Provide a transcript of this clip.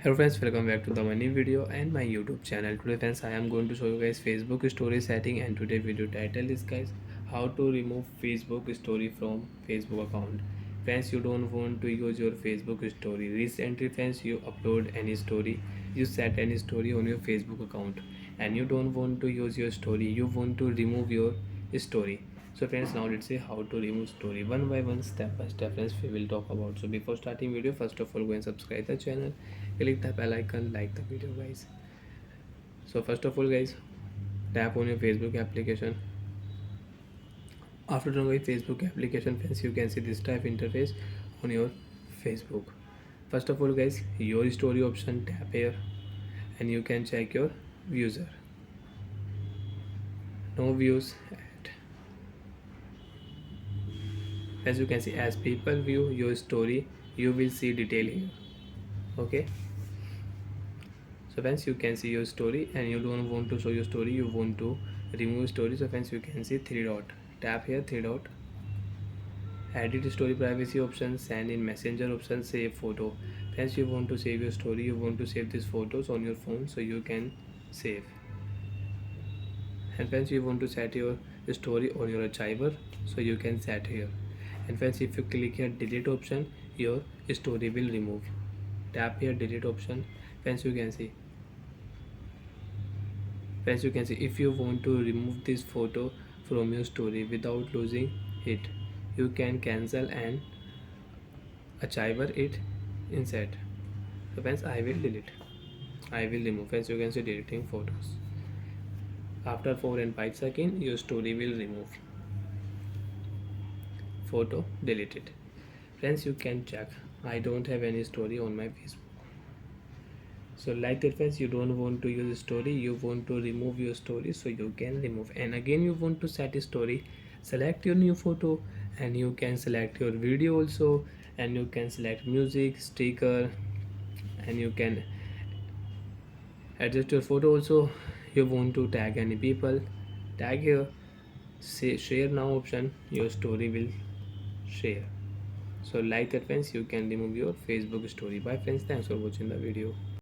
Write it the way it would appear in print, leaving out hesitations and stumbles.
Hello friends, welcome back to the new video and my YouTube channel. Today friends, I am going to show you guys Facebook story setting, and today video title is guys how to remove Facebook story from Facebook account. Friends, you don't want to use your Facebook story. Recently friends, you upload any story, you set any story on your Facebook account, and you don't want to use your story, you want to remove your story. So friends, now let's see how to remove story one by one, step by step friends, we will talk about. So before starting video, first of all go and subscribe the channel, click the bell icon, like the video guys. So first of all guys, tap on your Facebook application. After downloading Facebook application friends, you can see this type interface on your Facebook. First of all guys, your story option, tap here and you can check your user. No views at. As you can see, as people view your story, you will see detail here. Okay, so friends, you can see your story and you don't want to show your story, you want to remove story. So friends, you can see three dot, tap here three dot, edit story privacy option, send in messenger option, save photo. Friends, you want to save your story, you want to save these photos on your phone, so you can save. And friends, you want to set your story on your archiver, so you can set here. And friends, if you click here delete option, your story will remove. Tap here delete option. Friends, you can see, if you want to remove this photo from your story without losing it, you can cancel and archive it instead. So friends, I will delete, I will remove. Friends, you can see deleting photos. After 4 and 5 seconds, your story will remove photo deleted. Friends, you can check, I don't have any story on my Facebook. So like that friends, you don't want to use a story, you want to remove your story, so you can remove. And again, you want to set a story, select your new photo and you can select your video also, and you can select music, sticker, and you can adjust your photo also. You want to tag any people, tag here, say share now option, your story will share. So like that friends, you can remove your Facebook story. Bye friends, thanks for watching the video.